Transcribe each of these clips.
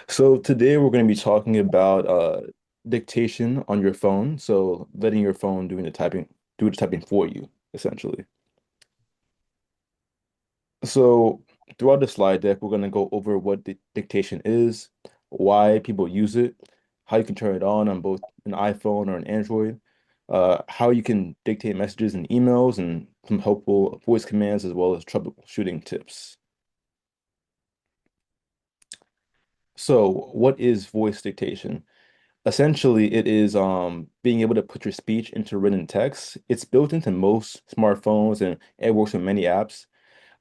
So today we're going to be talking about dictation on your phone. So letting your phone do the typing for you, essentially. So throughout the slide deck, we're going to go over what dictation is, why people use it, how you can turn it on both an iPhone or an Android, how you can dictate messages and emails, and some helpful voice commands as well as troubleshooting tips. So what is voice dictation? Essentially, it is being able to put your speech into written text. It's built into most smartphones and it works with many apps.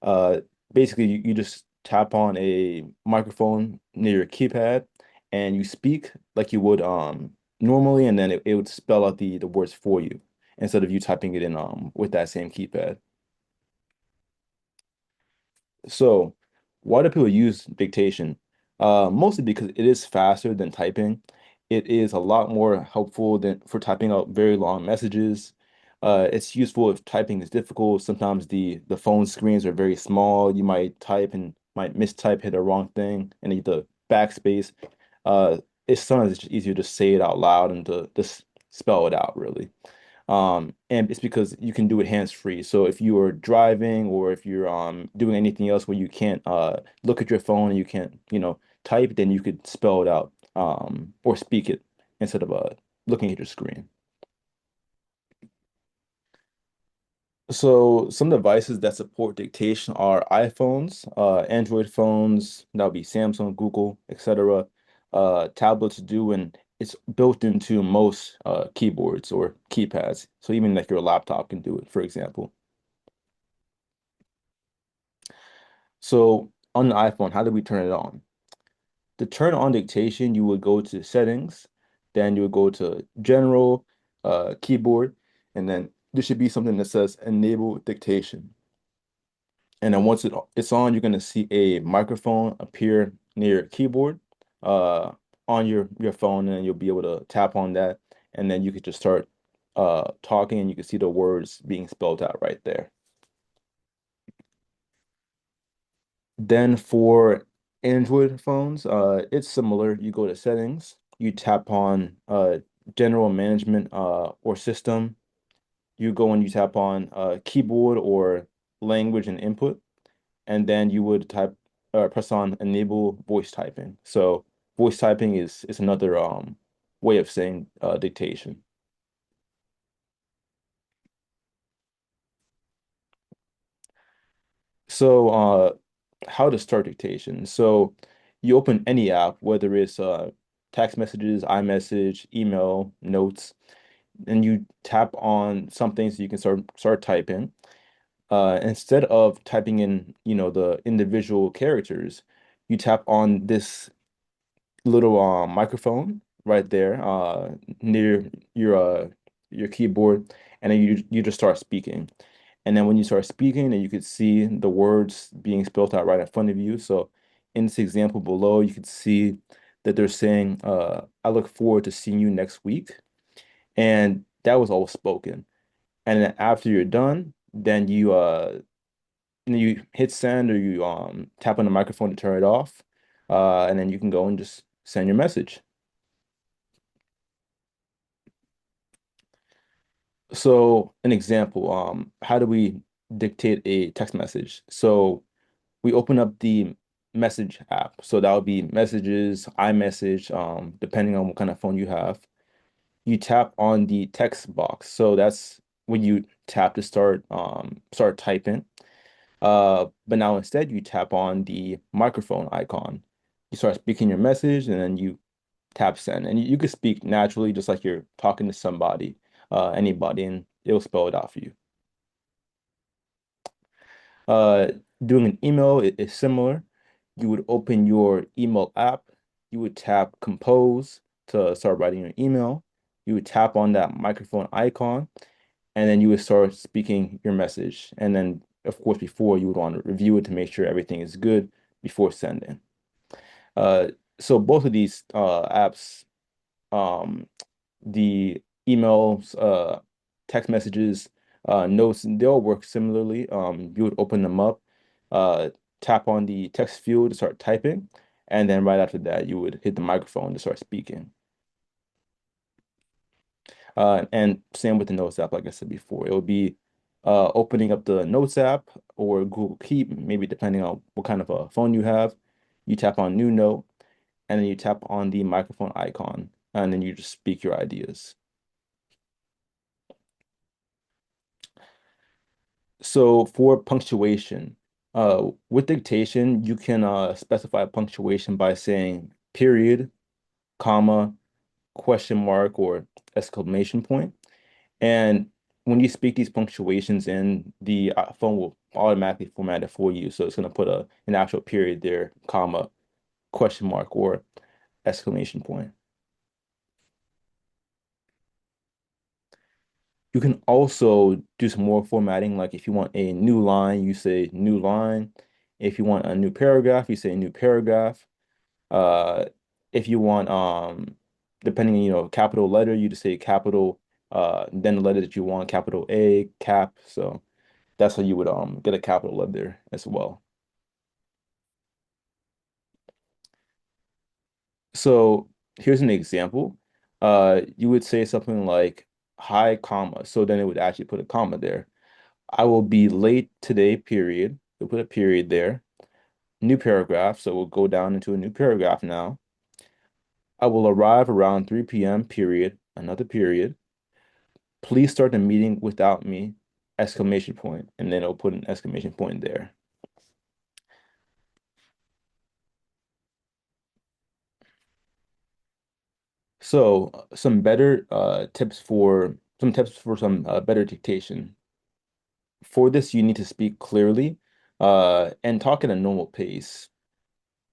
Uh, Basically, you just tap on a microphone near your keypad and you speak like you would normally, and then it would spell out the words for you instead of you typing it in with that same keypad. So, why do people use dictation? Mostly because it is faster than typing. It is a lot more helpful than for typing out very long messages. It's useful if typing is difficult. Sometimes the phone screens are very small. You might type and might mistype, hit the wrong thing, and need the backspace. Uh, it's sometimes it's just easier to say it out loud and to just spell it out, really. And it's because you can do it hands-free. So if you are driving or if you're doing anything else where you can't look at your phone and you can't, type, then you could spell it out or speak it instead of looking at your screen. So some devices that support dictation are iPhones, Android phones, that would be Samsung, Google, etc. Tablets do, and it's built into most keyboards or keypads. So even like your laptop can do it, for example. So on the iPhone, how do we turn it on? To turn on dictation, you would go to settings, then you would go to general, keyboard, and then there should be something that says enable dictation. And then once it's on, you're gonna see a microphone appear near your keyboard, on your phone, and you'll be able to tap on that, and then you could just start talking, and you can see the words being spelled out right there. Then for Android phones, it's similar. You go to settings, you tap on general management or system. You go and you tap on keyboard or language and input, and then you would press on enable voice typing. So voice typing is another way of saying dictation. So how to start dictation. So you open any app, whether it's text messages, iMessage, email, notes, and you tap on something so you can start typing. Instead of typing in, the individual characters, you tap on this little microphone right there near your keyboard, and then you just start speaking. And then when you start speaking, then you could see the words being spelled out right in front of you. So in this example below, you could see that they're saying, I look forward to seeing you next week. And that was all spoken. And then after you're done, then you hit send or you tap on the microphone to turn it off. And then you can go and just send your message. So an example, how do we dictate a text message? So we open up the message app. So that would be messages, iMessage, depending on what kind of phone you have. You tap on the text box. So that's when you tap to start typing. But now instead you tap on the microphone icon. You start speaking your message and then you tap send. And you could speak naturally just like you're talking to somebody, anybody, and it'll spell it out for you. Uh, Doing an email is similar. You would open your email app. You would tap compose to start writing your email. You would tap on that microphone icon, and then you would start speaking your message. And then, of course, before you would want to review it to make sure everything is good before sending. Uh, so both of these apps, um, the emails, text messages, Notes, they all work similarly. You would open them up, uh, tap on the text field to start typing, and then right after that, you would hit the microphone to start speaking. And same with the Notes app, like I said before, it would be opening up the Notes app or Google Keep, maybe depending on what kind of a phone you have. You tap on New Note, and then you tap on the microphone icon, and then you just speak your ideas. So for punctuation, with dictation, you can specify punctuation by saying period, comma, question mark, or exclamation point. And when you speak these punctuations in, the phone will automatically format it for you. So it's going to put an actual period there, comma, question mark, or exclamation point. You can also do some more formatting, like if you want a new line, you say new line. If you want a new paragraph, you say new paragraph. Uh, if you want, depending on, capital letter, you just say capital, then the letter that you want, capital A, cap. So that's how you would get a capital letter as well. So here's an example. You would say something like hi, comma. So then it would actually put a comma there. I will be late today, period. We'll put a period there. New paragraph. So we'll go down into a new paragraph now. I will arrive around 3 p.m., period. Another period. Please start the meeting without me, exclamation point. And then it'll put an exclamation point there. So some tips for some better dictation. For this, you need to speak clearly and talk at a normal pace.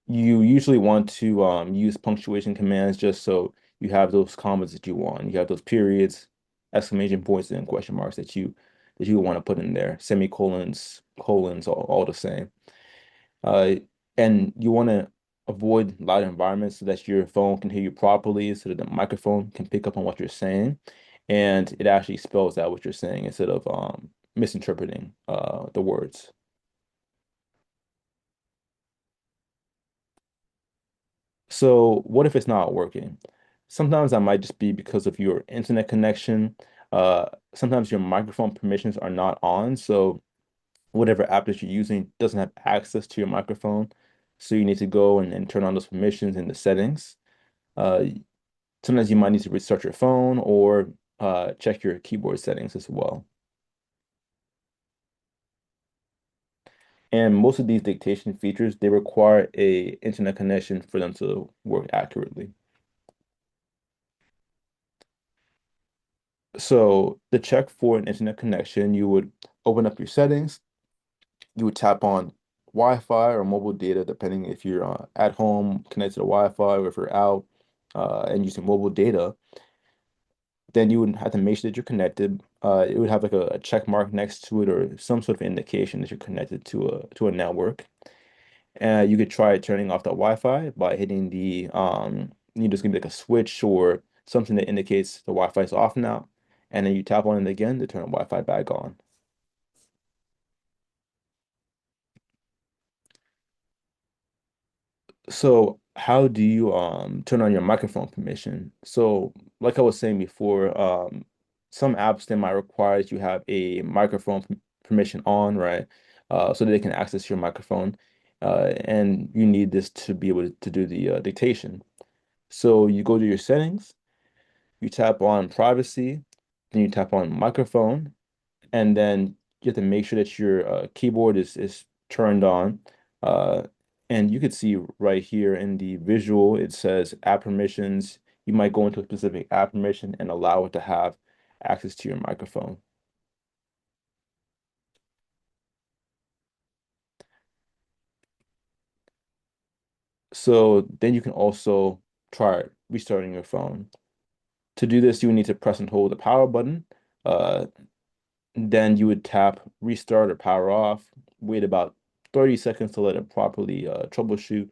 You usually want to use punctuation commands just so you have those commas that you want. You have those periods, exclamation points, and question marks that you want to put in there. Semicolons, colons, all the same. Uh, and you want to avoid loud environments so that your phone can hear you properly, so that the microphone can pick up on what you're saying, and it actually spells out what you're saying instead of misinterpreting the words. So what if it's not working? Sometimes that might just be because of your internet connection. Sometimes your microphone permissions are not on, so whatever app that you're using doesn't have access to your microphone. So you need to go and turn on those permissions in the settings. Uh, Sometimes you might need to restart your phone or check your keyboard settings as well. And most of these dictation features, they require a internet connection for them to work accurately. So to check for an internet connection, you would open up your settings. You would tap on Wi-Fi or mobile data, depending if you're at home connected to Wi-Fi or if you're out and using mobile data. Then you would have to make sure that you're connected. It would have like a check mark next to it or some sort of indication that you're connected to a network. And you could try turning off the Wi-Fi by hitting you just give me like a switch or something that indicates the Wi-Fi is off now. And then you tap on it again to turn the Wi-Fi back on. So how do you turn on your microphone permission? So like I was saying before, some apps they might require that you have a microphone permission on, right? So that they can access your microphone. And you need this to be able to do the dictation. So you go to your settings, you tap on privacy, then you tap on microphone, and then you have to make sure that your keyboard is turned on. Uh, and you could see right here in the visual, it says app permissions. You might go into a specific app permission and allow it to have access to your microphone. So then you can also try restarting your phone. To do this, you would need to press and hold the power button. Uh, Then you would tap restart or power off, wait about 30 seconds to let it properly troubleshoot,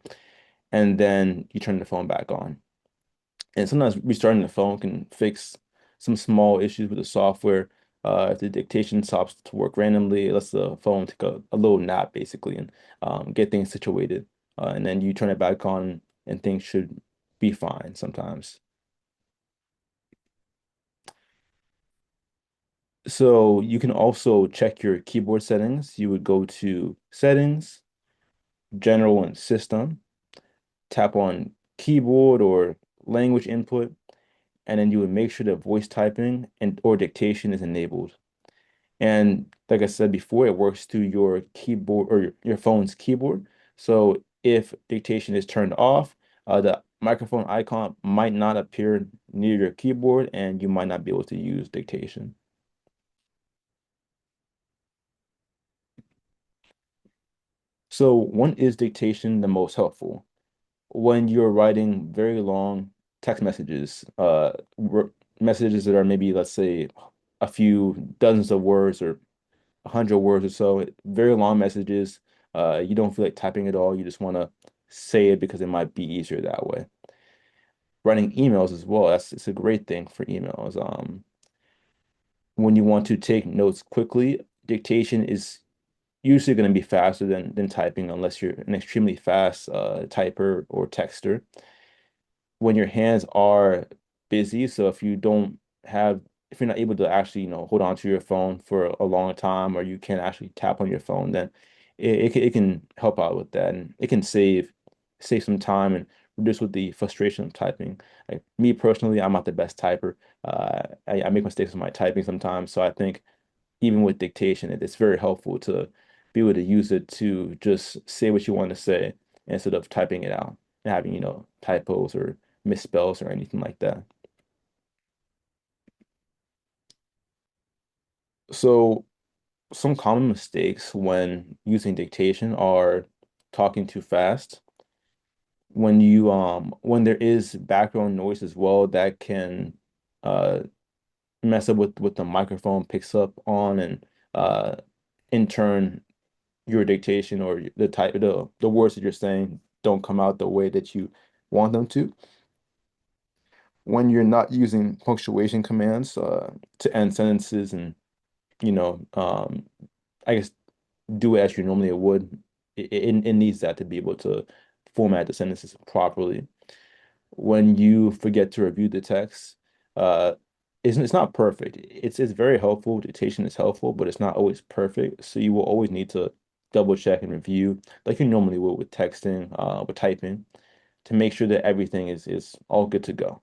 and then you turn the phone back on. And sometimes restarting the phone can fix some small issues with the software. If the dictation stops to work randomly, it lets the phone take a little nap basically and get things situated. And then you turn it back on and things should be fine sometimes. So you can also check your keyboard settings. You would go to Settings, General and System, tap on Keyboard or Language Input, and then you would make sure that voice typing and or dictation is enabled. And like I said before, it works through your keyboard or your phone's keyboard. So if dictation is turned off, the microphone icon might not appear near your keyboard and you might not be able to use dictation. So when is dictation the most helpful? When you're writing very long text messages, messages that are maybe, let's say, a few dozens of words or 100 words or so, very long messages. You don't feel like typing it all. You just want to say it because it might be easier that way. Writing emails as well, it's a great thing for emails. When you want to take notes quickly, dictation is usually going to be faster than typing unless you're an extremely fast typer or texter. When your hands are busy, so if you're not able to actually, hold on to your phone for a long time or you can't actually tap on your phone, then it can help out with that and it can save some time and reduce with the frustration of typing. Like me personally, I'm not the best typer. I make mistakes with my typing sometimes, so I think even with dictation, it's very helpful to be able to use it to just say what you want to say instead of typing it out and having, typos or misspells or anything like that. So some common mistakes when using dictation are talking too fast. When there is background noise as well, that can uh mess up with what the microphone picks up on and uh in turn your dictation or the words that you're saying don't come out the way that you want them to. When you're not using punctuation commands to end sentences and you know I guess do it as you normally would, it needs that to be able to format the sentences properly. When you forget to review the text, uh, it's not perfect. It's very helpful. Dictation is helpful, but it's not always perfect. So you will always need to double check and review, like you normally would with texting, with typing, to make sure that everything is all good to go.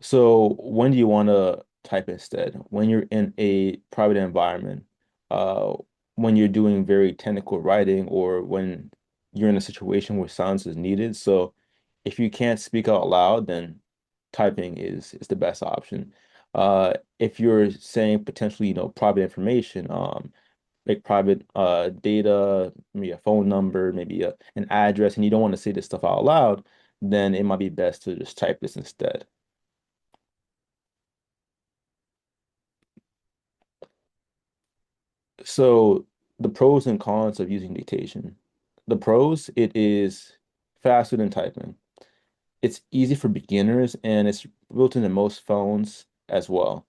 So when do you want to type instead? When you're in a private environment, uh, when you're doing very technical writing, or when you're in a situation where silence is needed. So if you can't speak out loud, then typing is the best option. If you're saying potentially, private information, like private data, maybe a phone number, maybe an address, and you don't want to say this stuff out loud, then it might be best to just type this instead. So the pros and cons of using dictation. The pros, it is faster than typing. It's easy for beginners and it's built into most phones as well.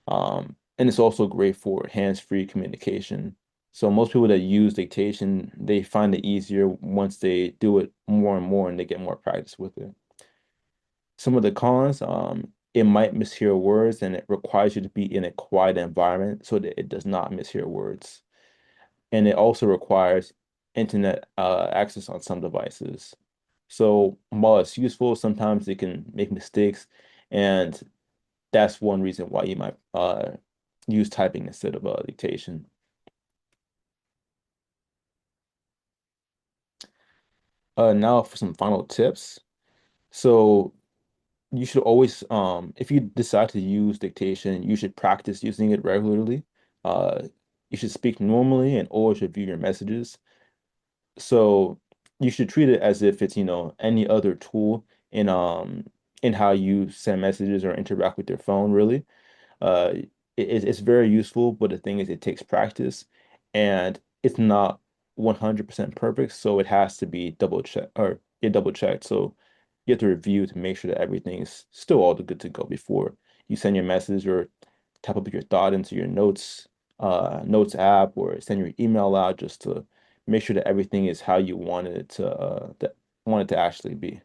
And it's also great for hands-free communication. So most people that use dictation, they find it easier once they do it more and more and they get more practice with it. Some of the cons, it might mishear words and it requires you to be in a quiet environment so that it does not mishear words, and it also requires internet access on some devices. So while it's useful, sometimes it can make mistakes, and that's one reason why you might use typing instead of dictation. Now for some final tips. So you should always, if you decide to use dictation, you should practice using it regularly. Uh, you should speak normally and always review your messages. So you should treat it as if it's, any other tool in how you send messages or interact with your phone, really. Uh it's very useful, but the thing is it takes practice and it's not 100% perfect, so it has to be double checked or get double checked. So you have to review to make sure that everything is still all good to go before you send your message or type up your thought into your notes app or send your email out just to make sure that everything is how you wanted it to want it to actually be.